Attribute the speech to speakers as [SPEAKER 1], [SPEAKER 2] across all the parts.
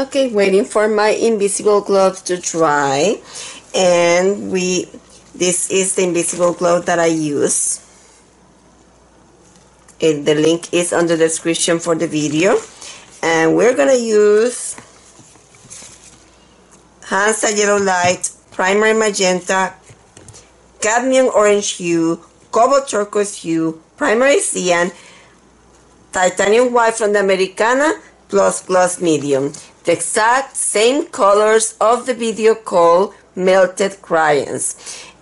[SPEAKER 1] Okay, waiting for my invisible glove to dry, and this is the invisible glove that I use. The link is on the description for the video, and we're gonna use Hansa Yellow Light, Primary Magenta, Cadmium Orange Hue, Cobalt Turquoise Hue, Primary Cyan, Titanium White from the Americana, plus Gloss Medium. The exact same colors of the video called Melted Crayons.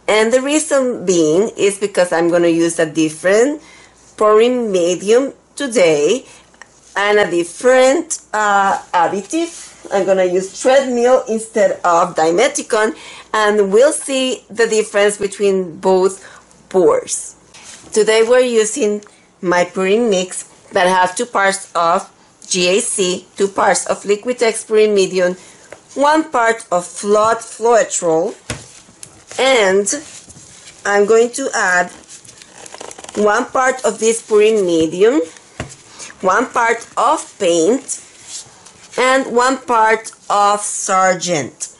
[SPEAKER 1] And the reason being is because I'm going to use a different pouring medium today and a different additive. I'm going to use treadmill instead of Dimethicone, and we'll see the difference between both pours. Today we're using my pouring mix that has 2 parts of GAC, 2 parts of Liquitex Pouring Medium, 1 part of Floetrol, and I'm going to add 1 part of this pouring medium, 1 part of paint, and 1 part of Sargent,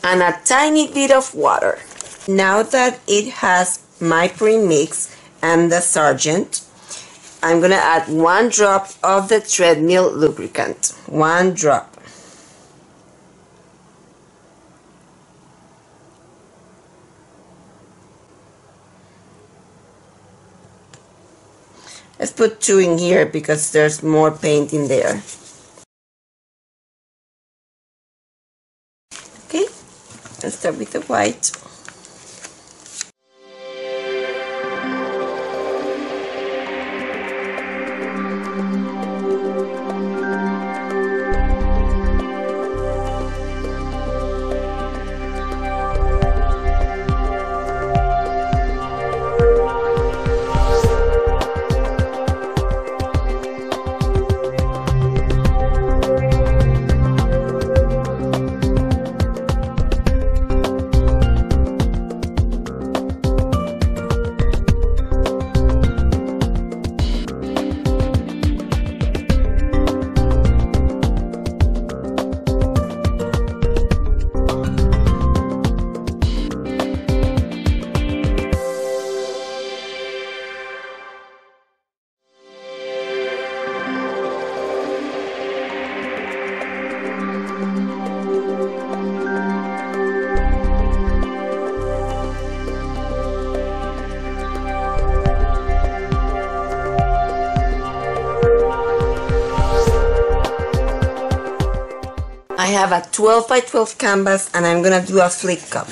[SPEAKER 1] and a tiny bit of water. Now that it has my pouring mix and the Sargent, I'm going to add 1 drop of the treadmill lubricant. 1 drop. Let's put 2 in here because there's more paint in there. Okay, let's start with the white. I have a 12 by 12 canvas, and I'm gonna do a flip cup.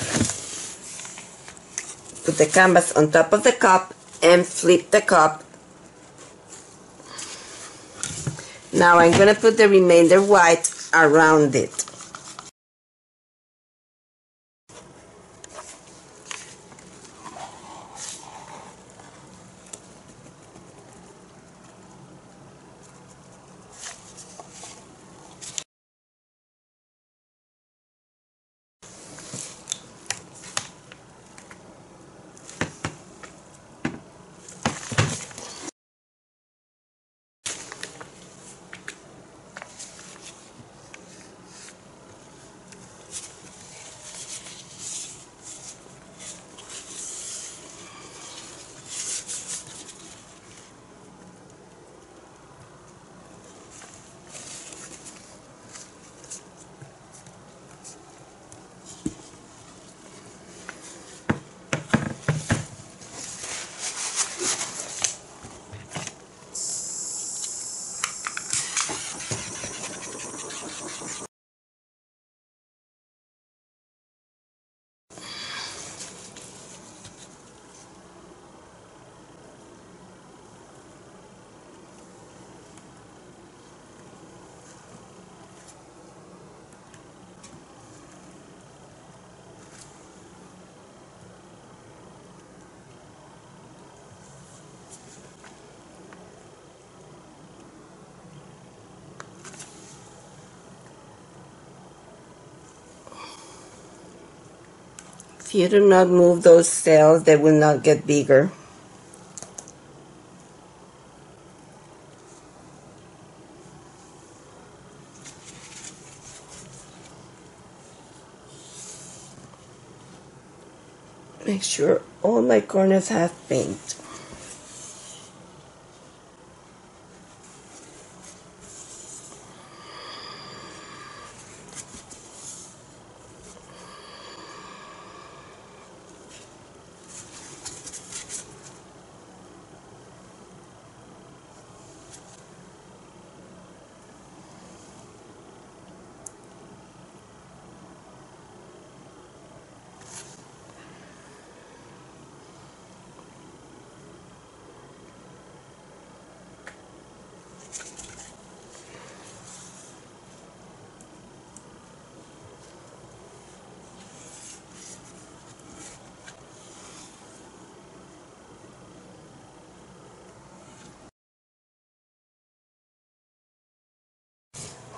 [SPEAKER 1] Put the canvas on top of the cup and flip the cup. Now I'm gonna put the remainder white around it. If you do not move those cells, they will not get bigger. Make sure all my corners have paint.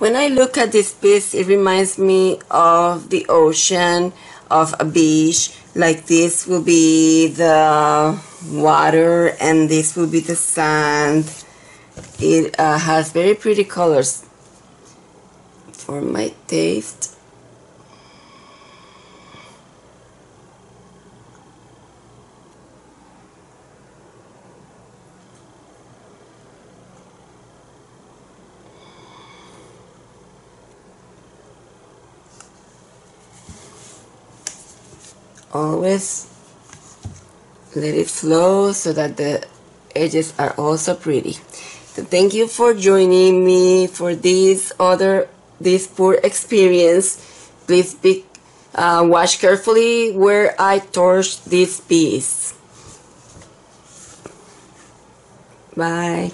[SPEAKER 1] When I look at this piece, it reminds me of the ocean, of a beach. Like this will be the water and this will be the sand. It has very pretty colors for my taste. Always let it flow so that the edges are also pretty. So thank you for joining me for this pour experience. Please watch carefully where I torch this piece. Bye.